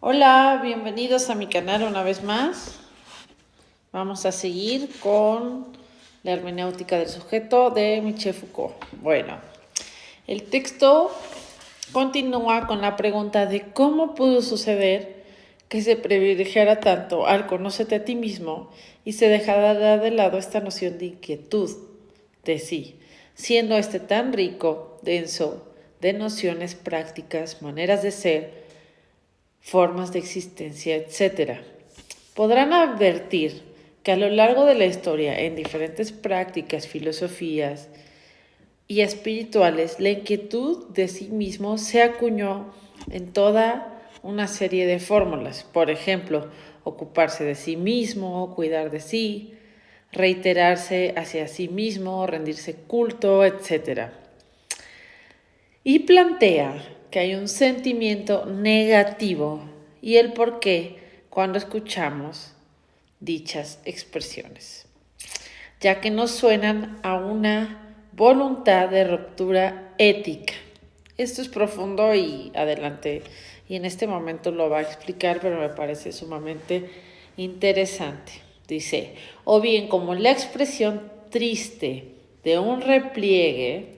Hola, bienvenidos a mi canal una vez más. Vamos a seguir con la hermenéutica del sujeto de Michel Foucault. Bueno, el texto continúa con la pregunta de cómo pudo suceder que se privilegiara tanto al conócete a ti mismo y se dejara de lado esta noción de inquietud de sí, siendo este tan rico, denso, de nociones prácticas, maneras de ser, formas de existencia, etc. Podrán advertir que a lo largo de la historia, en diferentes prácticas, filosofías y espirituales, la inquietud de sí mismo se acuñó en toda una serie de fórmulas. Por ejemplo, ocuparse de sí mismo, cuidar de sí, reiterarse hacia sí mismo, rendirse culto, etc. Y plantea que hay un sentimiento negativo y el por qué cuando escuchamos dichas expresiones, ya que nos suenan a una voluntad de ruptura ética. Esto es profundo y adelante, y en este momento lo va a explicar, pero me parece sumamente interesante. Dice, o bien como la expresión triste de un repliegue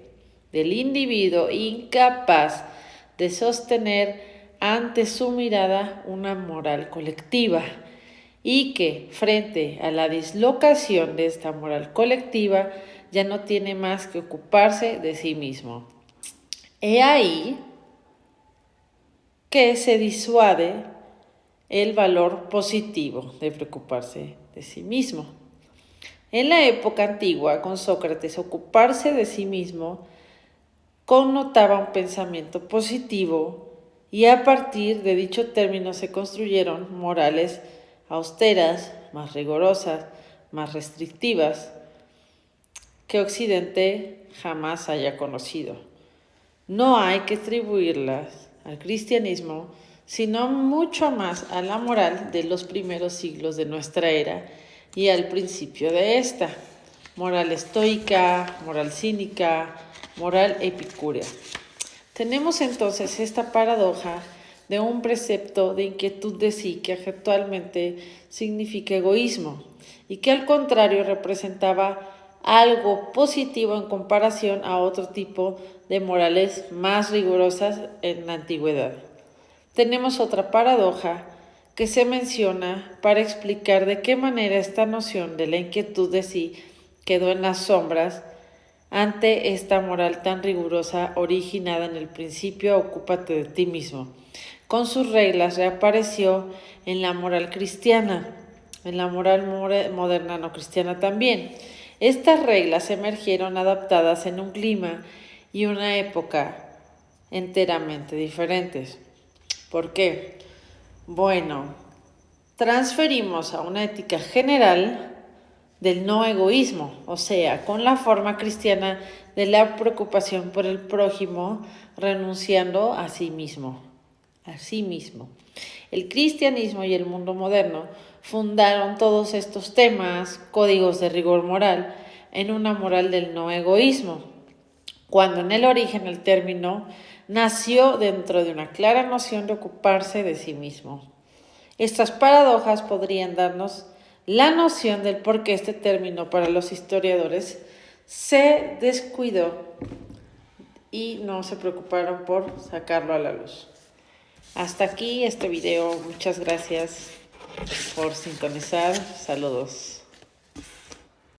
del individuo incapaz de sostener ante su mirada una moral colectiva y que frente a la dislocación de esta moral colectiva ya no tiene más que ocuparse de sí mismo. He ahí que se disuade el valor positivo de preocuparse de sí mismo. En la época antigua, con Sócrates, ocuparse de sí mismo connotaba un pensamiento positivo y a partir de dicho término se construyeron morales austeras, más rigurosas, más restrictivas, que Occidente jamás haya conocido. No hay que atribuirlas al cristianismo, sino mucho más a la moral de los primeros siglos de nuestra era y al principio de esta. Moral estoica, moral cínica, moral epicúrea. Tenemos entonces esta paradoja de un precepto de inquietud de sí que actualmente significa egoísmo y que al contrario representaba algo positivo en comparación a otro tipo de morales más rigurosas en la antigüedad. Tenemos otra paradoja que se menciona para explicar de qué manera esta noción de la inquietud de sí quedó en las sombras ante esta moral tan rigurosa originada en el principio ocúpate de ti mismo. Con sus reglas reapareció en la moral cristiana, en la moral moderna no cristiana también. Estas reglas emergieron adaptadas en un clima y una época enteramente diferentes. ¿Por qué? Bueno, transferimos a una ética general del no egoísmo, o sea, con la forma cristiana de la preocupación por el prójimo, renunciando a sí mismo. A sí mismo. El cristianismo y el mundo moderno fundaron todos estos temas, códigos de rigor moral, en una moral del no egoísmo, cuando en el origen el término nació dentro de una clara noción de ocuparse de sí mismo. Estas paradojas podrían darnos la noción del por qué este término para los historiadores se descuidó y no se preocuparon por sacarlo a la luz. Hasta aquí este video. Muchas gracias por sintonizar. Saludos.